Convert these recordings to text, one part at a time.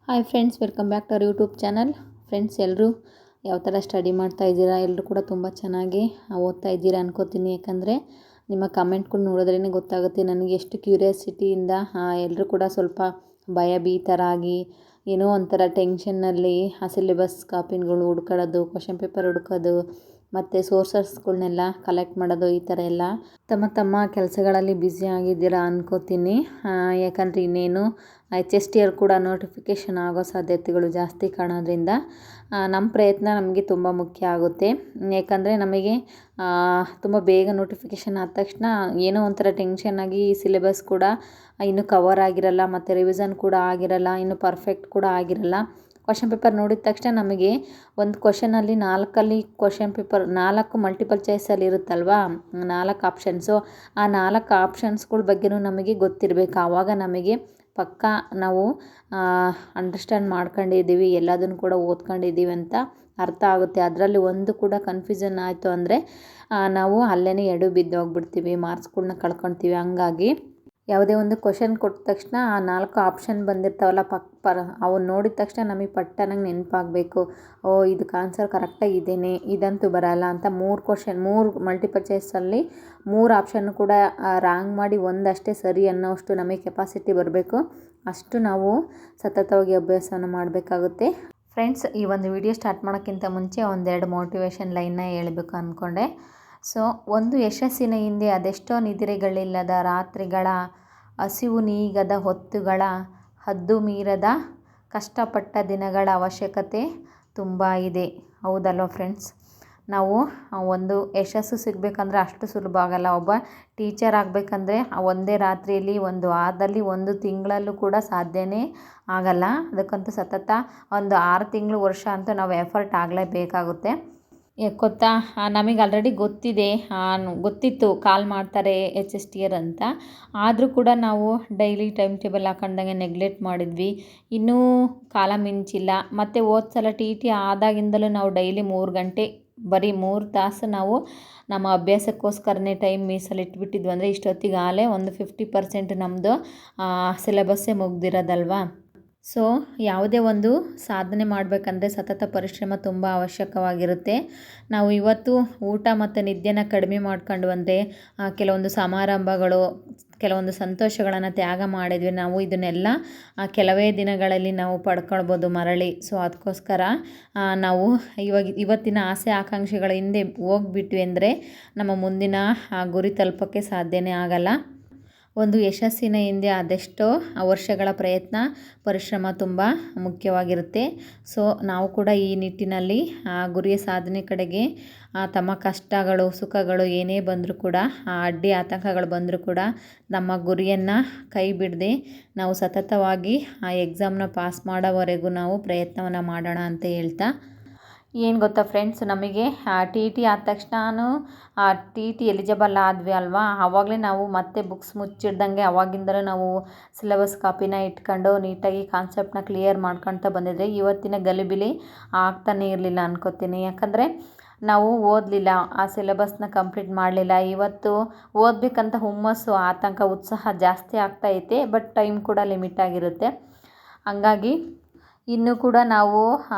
Hi friends, welcome back to our YouTube channel. Friends, ಎಲ್ಲರೂ ಯಾವ ಥರ ಸ್ಟಡಿ ಮಾಡ್ತಾ ಇದ್ದೀರಾ? ಎಲ್ಲರೂ ಕೂಡ ತುಂಬ ಚೆನ್ನಾಗಿ ಓದ್ತಾ ಇದ್ದೀರಾ ಅನ್ಕೋತೀನಿ. ಯಾಕಂದರೆ ನಿಮ್ಮ ಕಮೆಂಟ್ಗಳು ನೋಡಿದ್ರೇ ಗೊತ್ತಾಗುತ್ತೆ ನನಗೆ ಎಷ್ಟು ಕ್ಯೂರಿಯಾಸಿಟಿಯಿಂದ ಎಲ್ಲರೂ ಕೂಡ ಸ್ವಲ್ಪ ಭಯಭೀತರಾಗಿ ಏನೋ ಒಂಥರ ಟೆನ್ಷನ್ನಲ್ಲಿ ಆ ಸಿಲೆಬಸ್ ಕಾಪಿಗಳು ಹುಡ್ಕೊಳ್ಳೋದು, ಕ್ವಶನ್ ಪೇಪರ್ ಹುಡ್ಕೋದು ಮತ್ತು ಸೋರ್ಸಸ್ಗಳನ್ನೆಲ್ಲ ಕಲೆಕ್ಟ್ ಮಾಡೋದು, ಈ ಥರ ಎಲ್ಲ ತಮ್ಮ ತಮ್ಮ ಕೆಲಸಗಳಲ್ಲಿ ಬ್ಯುಸಿ ಆಗಿದ್ದೀರಾ ಅನ್ಕೋತೀನಿ. ಯಾಕಂದರೆ ಇನ್ನೇನು HSTR ಕೂಡ ನೋಟಿಫಿಕೇಷನ್ ಆಗೋ ಸಾಧ್ಯತೆಗಳು ಜಾಸ್ತಿ ಕಾಣೋದ್ರಿಂದ ನಮ್ಮ ಪ್ರಯತ್ನ ನಮಗೆ ತುಂಬ ಮುಖ್ಯ ಆಗುತ್ತೆ. ಯಾಕಂದರೆ ನಮಗೆ ತುಂಬ ಬೇಗ ನೋಟಿಫಿಕೇಷನ್ ಆದ ತಕ್ಷಣ ಏನೋ ಒಂಥರ ಟೆನ್ಷನ್ ಆಗಿ ಸಿಲೆಬಸ್ ಕೂಡ ಇನ್ನೂ ಕವರ್ ಆಗಿರಲ್ಲ ಮತ್ತು ರಿವಿಷನ್ ಕೂಡ ಆಗಿರಲ್ಲ, ಇನ್ನೂ ಪರ್ಫೆಕ್ಟ್ ಕೂಡ ಆಗಿರಲ್ಲ. ಕ್ವಶನ್ ಪೇಪರ್ ನೋಡಿದ ತಕ್ಷಣ ನಮಗೆ ಒಂದು ಕ್ವಶನಲ್ಲಿ 4 ಕ್ವಶನ್ ಪೇಪರ್ 4 ಮಲ್ಟಿಪಲ್ ಚಾಯ್ಸಲ್ಲಿ ಇರುತ್ತಲ್ವಾ, 4 ಆಪ್ಷನ್ಸು. ಆ 4 ಆಪ್ಷನ್ಸ್ಗಳ ಬಗ್ಗೆನೂ ನಮಗೆ ಗೊತ್ತಿರಬೇಕು. ಆವಾಗ ನಮಗೆ ಪಕ್ಕಾ ನಾವು ಅಂಡರ್ಸ್ಟ್ಯಾಂಡ್ ಮಾಡ್ಕೊಂಡಿದ್ದೀವಿ, ಎಲ್ಲದನ್ನು ಕೂಡ ಓದ್ಕೊಂಡಿದ್ದೀವಿ ಅಂತ ಅರ್ಥ ಆಗುತ್ತೆ. ಅದರಲ್ಲಿ ಒಂದು ಕೂಡ ಕನ್ಫ್ಯೂಷನ್ ಆಯಿತು ಅಂದರೆ ನಾವು ಅಲ್ಲೇ ಎಡು ಬಿದ್ದು ಹೋಗ್ಬಿಡ್ತೀವಿ, ಮಾರ್ಕ್ಸ್ಗಳನ್ನ ಕಳ್ಕೊಳ್ತೀವಿ. ಹಂಗಾಗಿ ಯಾವುದೇ ಒಂದು ಕ್ವಶನ್ ಕೊಟ್ಟ ತಕ್ಷಣ ಆ 4 ಆಪ್ಷನ್ ಬಂದಿರ್ತಾವಲ್ಲ ಅವನ್ನ ನೋಡಿದ ತಕ್ಷಣ ನಮಗೆ ಪಟ್ಟನಾಗಿ ನೆನಪಾಗಬೇಕು. ಇದಕ್ಕೆ ಆನ್ಸರ್ ಕರೆಕ್ಟಾಗಿ ಇದೇನೆ, ಇದಂತೂ ಬರಲ್ಲ ಅಂತ 3 ಮಲ್ಟಿಪಲ್ ಚಾಯ್ಸಲ್ಲಿ 3 ಆಪ್ಷನ್ನು ಕೂಡ ರಾಂಗ್ ಮಾಡಿ ಒಂದಷ್ಟೇ ಸರಿ ಅನ್ನೋಷ್ಟು ನಮಗೆ ಕೆಪಾಸಿಟಿ ಬರಬೇಕು. ಅಷ್ಟು ನಾವು ಸತತವಾಗಿ ಅಭ್ಯಾಸವನ್ನು ಮಾಡಬೇಕಾಗುತ್ತೆ. ಫ್ರೆಂಡ್ಸ್, ಈ ಒಂದು ವಿಡಿಯೋ ಸ್ಟಾರ್ಟ್ ಮಾಡೋಕ್ಕಿಂತ ಮುಂಚೆ ಒಂದೆರಡು ಮೋಟಿವೇಶನ್ ಲೈನ್ನ ಹೇಳಬೇಕು ಅಂದ್ಕೊಂಡೆ. ಒಂದು ಯಶಸ್ಸಿನ ಹಿಂದೆ ಅದೆಷ್ಟೋ ನಿದ್ರೆಗಳಿಲ್ಲದ ರಾತ್ರಿಗಳ, ಹಸಿವು ನೀಗದ ಹೊತ್ತುಗಳ, ಹದ್ದು ಮೀರದ ಕಷ್ಟಪಟ್ಟ ದಿನಗಳ ಅವಶ್ಯಕತೆ ತುಂಬ ಇದೆ. ಹೌದಲ್ವ ಫ್ರೆಂಡ್ಸ್? ನಾವು ಒಂದು ಯಶಸ್ಸು ಸಿಗಬೇಕಂದ್ರೆ ಅಷ್ಟು ಸುಲಭ ಆಗಲ್ಲ. ಒಬ್ಬ ಟೀಚರ್ ಆಗಬೇಕಂದ್ರೆ ಒಂದೇ ರಾತ್ರಿಯಲ್ಲಿ, ಒಂದು ವಾರದಲ್ಲಿ, ಒಂದು ತಿಂಗಳಲ್ಲೂ ಕೂಡ ಸಾಧ್ಯನೇ ಆಗಲ್ಲ. ಅದಕ್ಕಂತೂ ಸತತ ಒಂದು 6 ತಿಂಗಳು, ವರ್ಷ ಅಂತೂ ನಾವು ಎಫರ್ಟ್ ಆಗಲೇಬೇಕಾಗುತ್ತೆ. ಗೊತ್ತಾ, ನಮಗೆ ಆಲ್ರೆಡಿ ಗೊತ್ತಿತ್ತು ಕಾಲ್ ಮಾಡ್ತಾರೆ HSTR ಅಂತ. ಆದರೂ ಕೂಡ ನಾವು ಡೈಲಿ ಟೈಮ್ ಟೇಬಲ್ ಹಾಕೊಂಡಂಗೆ ನೆಗ್ಲೆಕ್ಟ್ ಮಾಡಿದ್ವಿ. ಇನ್ನೂ ಕಾಲ ಮಿಂಚಿಲ್ಲ. ಮತ್ತು ಹೋದ ಸಲ TT ಆದಾಗಿಂದಲೂ ನಾವು ಡೈಲಿ 3 ಗಂಟೆ, ಬರೀ 3 ತಾಸು ನಾವು ನಮ್ಮ ಅಭ್ಯಾಸಕ್ಕೋಸ್ಕರನೇ ಟೈಮ್ ಮೀಸಲಿಟ್ಬಿಟ್ಟಿದ್ವಿ. ಅಂದರೆ ಇಷ್ಟೊತ್ತಿಗಾಲೇ ಒಂದು 50% ನಮ್ಮದು ಸಿಲೆಬಸ್ಸೇ ಮುಗ್ದಿರೋದಲ್ವಾ. ಯಾವುದೇ ಒಂದು ಸಾಧನೆ ಮಾಡಬೇಕಂದ್ರೆ ಸತತ ಪರಿಶ್ರಮ ತುಂಬ ಅವಶ್ಯಕವಾಗಿರುತ್ತೆ. ನಾವು ಇವತ್ತು ಊಟ ಮತ್ತು ನಿದ್ದೆನ ಕಡಿಮೆ ಮಾಡ್ಕೊಂಡು ಅಂದರೆ ಕೆಲವೊಂದು ಸಮಾರಂಭಗಳು, ಕೆಲವೊಂದು ಸಂತೋಷಗಳನ್ನು ತ್ಯಾಗ ಮಾಡಿದ್ವಿ. ನಾವು ಇದನ್ನೆಲ್ಲ ಕೆಲವೇ ದಿನಗಳಲ್ಲಿ ನಾವು ಪಡ್ಕೊಳ್ಬೋದು ಮರಳಿ. ಅದಕ್ಕೋಸ್ಕರ ನಾವು ಇವತ್ತಿನ ಆಸೆ ಆಕಾಂಕ್ಷೆಗಳ ಹಿಂದೆ ಹೋಗ್ಬಿಟ್ವಿ ಅಂದರೆ ನಮ್ಮ ಮುಂದಿನ ಗುರಿ ತಲುಪೋಕ್ಕೆ ಸಾಧ್ಯನೇ ಆಗಲ್ಲ. ಒಂದು ಯಶಸ್ಸಿನ ಹಿಂದೆ ಅದೆಷ್ಟೋ ವರ್ಷಗಳ ಪ್ರಯತ್ನ, ಪರಿಶ್ರಮ ತುಂಬ ಮುಖ್ಯವಾಗಿರುತ್ತೆ. ನಾವು ಕೂಡ ಈ ನಿಟ್ಟಿನಲ್ಲಿ ಗುರಿಯ ಸಾಧನೆ ಕಡೆಗೆ ತಮ್ಮ ಕಷ್ಟಗಳು, ಸುಖಗಳು ಏನೇ ಬಂದರೂ ಕೂಡ, ಅಡ್ಡಿ ಆತಂಕಗಳು ಬಂದರೂ ಕೂಡ ನಮ್ಮ ಗುರಿಯನ್ನು ಕೈ ಬಿಡದೆ ನಾವು ಸತತವಾಗಿ ಆ ಎಕ್ಸಾಮ್ನ ಪಾಸ್ ಮಾಡೋವರೆಗೂ ನಾವು ಪ್ರಯತ್ನವನ್ನು ಮಾಡೋಣ ಅಂತ ಹೇಳ್ತಾ, ಏನು ಗೊತ್ತಾ ಫ್ರೆಂಡ್ಸ್, ನಮಗೆ TT ಆದ ತಕ್ಷಣ TT ಎಲಿಜಿಬಲ್ ಆದ್ವಿ ಅಲ್ವಾ, ಆವಾಗಲೇ ನಾವು ಮತ್ತೆ ಬುಕ್ಸ್ ಮುಚ್ಚಿಡ್ದಂಗೆ ಅವಾಗಿಂದಲೂ ನಾವು ಸಿಲೆಬಸ್ ಕಾಪಿನ ಇಟ್ಕೊಂಡು ನೀಟಾಗಿ ಕಾನ್ಸೆಪ್ಟನ್ನ ಕ್ಲಿಯರ್ ಮಾಡ್ಕೊಳ್ತಾ ಬಂದಿದ್ರೆ ಇವತ್ತಿನ ಗಲಿಬಿಲಿ ಆಗ್ತಾನೇ ಇರಲಿಲ್ಲ ಅನ್ಕೋತೀನಿ. ಯಾಕಂದರೆ ನಾವು ಓದಲಿಲ್ಲ, ಆ ಸಿಲೆಬಸ್ನ ಕಂಪ್ಲೀಟ್ ಮಾಡಲಿಲ್ಲ. ಇವತ್ತು ಓದಬೇಕಂತ ಹುಮ್ಮಸ್ಸು, ಆತಂಕ, ಉತ್ಸಾಹ ಜಾಸ್ತಿ ಆಗ್ತಾಯಿದೆ. ಬಟ್ ಟೈಮ್ ಕೂಡ ಲಿಮಿಟ್ ಆಗಿರುತ್ತೆ. ಹಂಗಾಗಿ ಇನ್ನೂ ಕೂಡ ನಾವು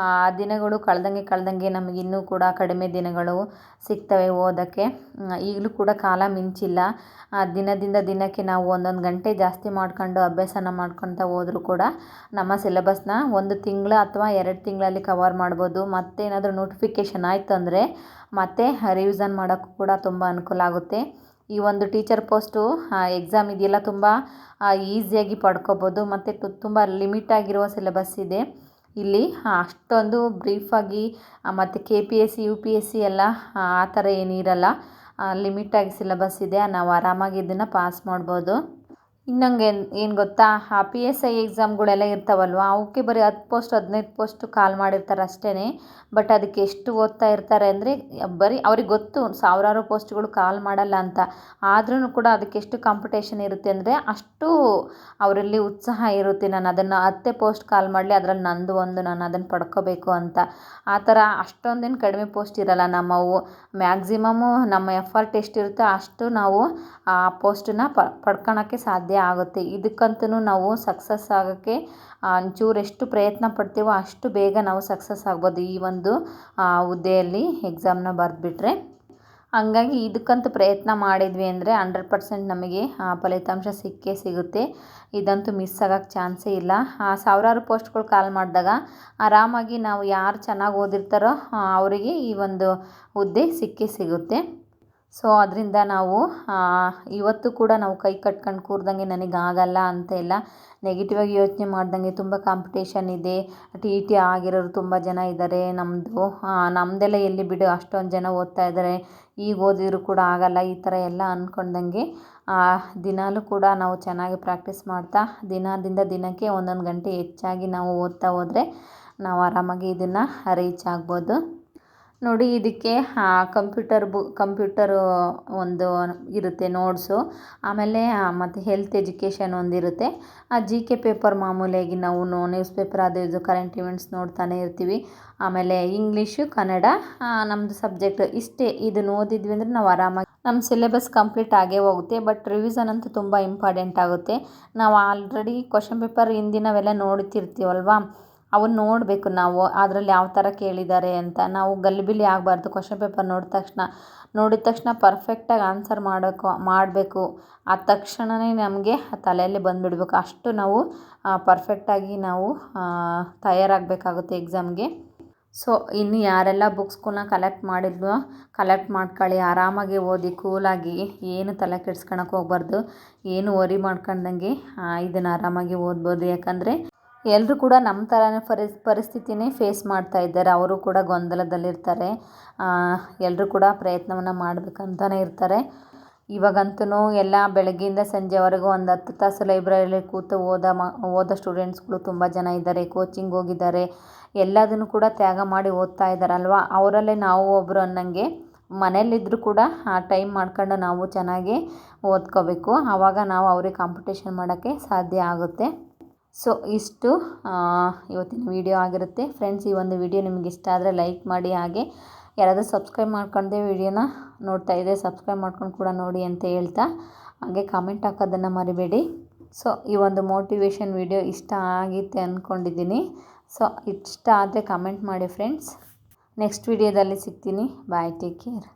ದಿನಗಳು ಕಳೆದಂಗೆ ನಮಗೆ ಇನ್ನೂ ಕೂಡ ಕಡಿಮೆ ದಿನಗಳು ಸಿಗ್ತವೆ ಓದೋಕ್ಕೆ. ಈಗಲೂ ಕೂಡ ಕಾಲ ಮಿಂಚಿಲ್ಲ. ದಿನದಿಂದ ದಿನಕ್ಕೆ ನಾವು ಒಂದೊಂದು ಗಂಟೆ ಜಾಸ್ತಿ ಮಾಡ್ಕೊಂಡು ಅಭ್ಯಾಸನ ಮಾಡ್ಕೊತಾ ಹೋದರೂ ಕೂಡ ನಮ್ಮ ಸಿಲೆಬಸ್ನ 1 ತಿಂಗಳು ಅಥವಾ 2 ತಿಂಗಳಲ್ಲಿ ಕವರ್ ಮಾಡ್ಬೋದು. ಮತ್ತೇನಾದರೂ ನೋಟಿಫಿಕೇಷನ್ ಆಯಿತು ಅಂದರೆ ಮತ್ತೆ ರಿವಿಷನ್ ಮಾಡೋಕ್ಕೂ ಕೂಡ ತುಂಬ ಅನುಕೂಲ ಆಗುತ್ತೆ. ಈ ಒಂದು ಟೀಚರ್ ಪೋಸ್ಟು ಎಕ್ಸಾಮ್ ಇದೆಯಲ್ಲ, ತುಂಬ ಈಸಿಯಾಗಿ ಪಡ್ಕೋಬೋದು. ಮತ್ತು ತುಂಬ ಲಿಮಿಟ್ ಆಗಿರುವ ಸಿಲೆಬಸ್ ಇದೆ ಇಲ್ಲಿ. ಅಷ್ಟೊಂದು ಬ್ರೀಫಾಗಿ ಮತ್ತು KPSC UPSC ಎಲ್ಲ ಆ ಥರ ಏನಿರಲ್ಲ. ಲಿಮಿಟಾಗಿ ಸಿಲೆಬಸ್ ಇದೆ. ನಾವು ಆರಾಮಾಗಿ ಇದನ್ನು ಪಾಸ್ ಮಾಡ್ಬೋದು. ಇನ್ನೊಂದು ಏನು ಗೊತ್ತಾ, PSI ಎಕ್ಸಾಮ್ಗಳೆಲ್ಲ ಇರ್ತಾವಲ್ವ, ಅವಕ್ಕೆ ಬರೀ 10 ಪೋಸ್ಟ್ 15 ಪೋಸ್ಟು ಕಾಲ್ ಮಾಡಿರ್ತಾರೆ ಅಷ್ಟೇ. ಬಟ್ ಅದಕ್ಕೆ ಎಷ್ಟು ಓದ್ತಾ ಇರ್ತಾರೆ ಅಂದರೆ ಬರೀ ಅವ್ರಿಗೆ ಗೊತ್ತು ಸಾವಿರಾರು ಪೋಸ್ಟ್ಗಳು ಕಾಲ್ ಮಾಡಲ್ಲ ಅಂತ. ಆದ್ರೂ ಕೂಡ ಅದಕ್ಕೆ ಎಷ್ಟು ಕಾಂಪಿಟೇಷನ್ ಇರುತ್ತೆ ಅಂದರೆ ಅಷ್ಟು ಅವರಲ್ಲಿ ಉತ್ಸಾಹ ಇರುತ್ತೆ. ನಾನು ಅದನ್ನು 10 ಪೋಸ್ಟ್ ಕಾಲ್ ಮಾಡಲಿ, ಅದರಲ್ಲಿ ನಂದು ಒಂದು, ನಾನು ಅದನ್ನು ಪಡ್ಕೋಬೇಕು ಅಂತ. ಆ ಥರ ಅಷ್ಟೊಂದೇನು ಕಡಿಮೆ ಪೋಸ್ಟ್ ಇರಲ್ಲ ನಮ್ಮವು. ಮ್ಯಾಕ್ಸಿಮಮ್ಮು ನಮ್ಮ ಎಫರ್ಟ್ ಎಷ್ಟಿರುತ್ತೋ ಅಷ್ಟು ನಾವು ಆ ಪೋಸ್ಟನ್ನ ಪಡ್ಕೊಳಕ್ಕೆ ಸಾಧ್ಯ ಆಗುತ್ತೆ. ಇದಕ್ಕಂತೂ ನಾವು ಸಕ್ಸಸ್ ಆಗೋಕ್ಕೆ ಒಂಚೂರು ಎಷ್ಟು ಪ್ರಯತ್ನ ಪಡ್ತೀವೋ ಅಷ್ಟು ಬೇಗ ನಾವು ಸಕ್ಸಸ್ ಆಗ್ಬೋದು ಈ ಒಂದು ಹುದ್ದೆಯಲ್ಲಿ ಎಕ್ಸಾಮ್ನ ಬರೆದ್ಬಿಟ್ರೆ. ಹಂಗಾಗಿ ಇದಕ್ಕಂತೂ ಪ್ರಯತ್ನ ಮಾಡಿದ್ವಿ ಅಂದರೆ 100% ನಮಗೆ ಫಲಿತಾಂಶ ಸಿಕ್ಕೇ ಸಿಗುತ್ತೆ. ಇದಂತೂ ಮಿಸ್ ಆಗೋಕ್ಕೆ ಚಾನ್ಸೇ ಇಲ್ಲ. ಸಾವಿರಾರು ಪೋಸ್ಟ್ಗಳು ಕಾಲ್ ಮಾಡಿದಾಗ ಆರಾಮಾಗಿ ನಾವು ಯಾರು ಚೆನ್ನಾಗಿ ಓದಿರ್ತಾರೋ ಅವರಿಗೆ ಈ ಒಂದು ಹುದ್ದೆ ಸಿಕ್ಕೇ ಸಿಗುತ್ತೆ. ಸೊ ಅದರಿಂದ ನಾವು ಇವತ್ತು ಕೂಡ ನಾವು ಕೈ ಕಟ್ಕೊಂಡು ಕೂರ್ದಂಗೆ ನನಗಾಗಲ್ಲ ಅಂತ ಇಲ್ಲ, ನೆಗೆಟಿವಾಗಿ ಯೋಚನೆ ಮಾಡ್ದಂಗೆ ತುಂಬ ಕಾಂಪಿಟೇಷನ್ ಇದೆ, TET ಆಗಿರೋರು ತುಂಬ ಜನ ಇದ್ದಾರೆ, ನಮ್ಮದೆಲ್ಲ ಎಲ್ಲಿ ಬಿಡು ಅಷ್ಟೊಂದು ಜನ ಓದ್ತಾ ಇದ್ದಾರೆ, ಈಗ ಓದಿದ್ರು ಕೂಡ ಆಗಲ್ಲ ಈ ಥರ ಎಲ್ಲ ಅಂದ್ಕೊಂಡಂಗೆ ದಿನಾಲೂ ಕೂಡ ನಾವು ಚೆನ್ನಾಗಿ ಪ್ರಾಕ್ಟೀಸ್ ಮಾಡ್ತಾ ದಿನದಿಂದ ದಿನಕ್ಕೆ ಒಂದೊಂದು ಗಂಟೆ ಹೆಚ್ಚಾಗಿ ನಾವು ಓದ್ತಾ ಹೋದರೆ ನಾವು ಆರಾಮಾಗಿ ಇದನ್ನು ರೀಚ್ ಆಗ್ಬೋದು. ನೋಡಿ ಇದಕ್ಕೆ ಕಂಪ್ಯೂಟರು ಒಂದು ಇರುತ್ತೆ ನೋಟ್ಸು, ಆಮೇಲೆ ಮತ್ತು ಹೆಲ್ತ್ ಎಜುಕೇಷನ್ ಒಂದಿರುತ್ತೆ. GK ಪೇಪರ್ ಮಾಮೂಲಿಯಾಗಿ ನಾವು ನ್ಯೂಸ್ ಪೇಪರ್ ಅದು ಇದು ಕರೆಂಟ್ ಇವೆಂಟ್ಸ್ ನೋಡ್ತಾನೆ ಇರ್ತೀವಿ. ಆಮೇಲೆ ಇಂಗ್ಲೀಷು, ಕನ್ನಡ ನಮ್ಮದು ಸಬ್ಜೆಕ್ಟ್ ಇಷ್ಟೇ. ಇದನ್ನು ಓದಿದ್ವಿ ಅಂದರೆ ನಾವು ಆರಾಮಾಗಿ ನಮ್ಮ ಸಿಲೆಬಸ್ ಕಂಪ್ಲೀಟ್ ಆಗೇ ಹೋಗುತ್ತೆ. ಬಟ್ ರಿವಿಸನ್ ಅಂತೂ ತುಂಬ ಇಂಪಾರ್ಟೆಂಟ್ ಆಗುತ್ತೆ. ನಾವು ಆಲ್ರೆಡಿ ಕ್ವಶನ್ ಪೇಪರ್ ಹಿಂದಿನವೆಲ್ಲ ನೋಡ್ತಿರ್ತೀವಲ್ವ, ಅವನ್ನ ನೋಡಬೇಕು ನಾವು ಅದರಲ್ಲಿ ಯಾವ ಥರ ಕೇಳಿದ್ದಾರೆ ಅಂತ. ನಾವು ಗಲಿಬಿಲಿ ಆಗಬಾರ್ದು. ಕ್ವಶನ್ ಪೇಪರ್ ನೋಡಿದ ತಕ್ಷಣ ಪರ್ಫೆಕ್ಟಾಗಿ ಆನ್ಸರ್ ಮಾಡಬೇಕು. ಆ ತಕ್ಷಣವೇ ನಮಗೆ ತಲೆಯಲ್ಲಿ ಬಂದುಬಿಡ್ಬೇಕು. ಅಷ್ಟು ನಾವು ಪರ್ಫೆಕ್ಟಾಗಿ ನಾವು ತಯಾರಾಗಬೇಕಾಗುತ್ತೆ ಎಕ್ಸಾಮ್ಗೆ. ಸೊ ಇನ್ನು ಯಾರೆಲ್ಲ ಬುಕ್ಸ್ಗಳನ್ನ ಕಲೆಕ್ಟ್ ಮಾಡ್ಕೊಳ್ಳಿ, ಆರಾಮಾಗಿ ಓದಿ ಕೂಲಾಗಿ, ಏನು ತಲೆ ಕೆಡ್ಸ್ಕೊಳಕ್ಕೆ ಹೋಗ್ಬಾರ್ದು, ಏನು ವರಿ ಮಾಡ್ಕೊಂಡಂಗೆ ಇದನ್ನು ಆರಾಮಾಗಿ ಓದ್ಬೋದು. ಯಾಕಂದರೆ ಎಲ್ಲರೂ ಕೂಡ ನಮ್ಮ ಥರನೇ ಪರಿಸ್ಥಿತಿನೇ ಫೇಸ್ ಮಾಡ್ತಾ ಇದ್ದಾರೆ. ಅವರು ಕೂಡ ಗೊಂದಲದಲ್ಲಿರ್ತಾರೆ. ಎಲ್ಲರೂ ಕೂಡ ಪ್ರಯತ್ನವನ್ನು ಮಾಡಬೇಕಂತಲೇ ಇರ್ತಾರೆ. ಇವಾಗಂತೂ ಎಲ್ಲ ಬೆಳಗ್ಗೆಯಿಂದ ಸಂಜೆವರೆಗೂ ಒಂದು 10 ತಾಸು ಲೈಬ್ರರಿಯಲ್ಲಿ ಕೂತು ಓದೋ ಸ್ಟೂಡೆಂಟ್ಸ್ಗಳು ತುಂಬ ಜನ ಇದ್ದಾರೆ. ಕೋಚಿಂಗ್ ಹೋಗಿದ್ದಾರೆ. ಎಲ್ಲದನ್ನು ಕೂಡ ತ್ಯಾಗ ಮಾಡಿ ಓದ್ತಾ ಇದ್ದಾರಲ್ವ, ಅವರಲ್ಲೇ ನಾವು ಒಬ್ಬರು ಅನ್ನಂಗೆ ಮನೇಲಿದ್ದರೂ ಕೂಡ ಟೈಮ್ ಮಾಡ್ಕೊಂಡು ನಾವು ಚೆನ್ನಾಗಿ ಓದ್ಕೋಬೇಕು. ಆವಾಗ ನಾವು ಅವ್ರಿಗೆ ಕಾಂಪಿಟೇಷನ್ ಮಾಡೋಕ್ಕೆ ಸಾಧ್ಯ ಆಗುತ್ತೆ. ಸೊ ಇಷ್ಟು ಇವತ್ತಿನ ವಿಡಿಯೋ ಆಗಿರುತ್ತೆ ಫ್ರೆಂಡ್ಸ್. ಈ ಒಂದು ವಿಡಿಯೋ ನಿಮಗೆ ಇಷ್ಟ ಆದರೆ ಲೈಕ್ ಮಾಡಿ. ಹಾಗೆ ಯಾರಾದರೂ ಸಬ್ಸ್ಕ್ರೈಬ್ ಮಾಡ್ಕೊಂಡೆ ವಿಡಿಯೋನ ನೋಡ್ತಾ ಇದ್ದರೆ ಸಬ್ಸ್ಕ್ರೈಬ್ ಮಾಡ್ಕೊಂಡು ಕೂಡ ನೋಡಿ ಅಂತ ಹೇಳ್ತಾ, ಹಾಗೆ ಕಾಮೆಂಟ್ ಹಾಕೋದನ್ನು ಮರಿಬೇಡಿ. ಸೊ ಈ ಒಂದು ಮೋಟಿವೇಶನ್ ವಿಡಿಯೋ ಇಷ್ಟ ಆಗಿತ್ತೆ ಅಂದ್ಕೊಂಡಿದ್ದೀನಿ. ಸೊ ಇಷ್ಟ ಆದರೆ ಕಾಮೆಂಟ್ ಮಾಡಿ ಫ್ರೆಂಡ್ಸ್. ನೆಕ್ಸ್ಟ್ ವಿಡಿಯೋದಲ್ಲಿ ಸಿಗ್ತೀನಿ. ಬಾಯ್, ಟೇಕ್ ಕೇರ್.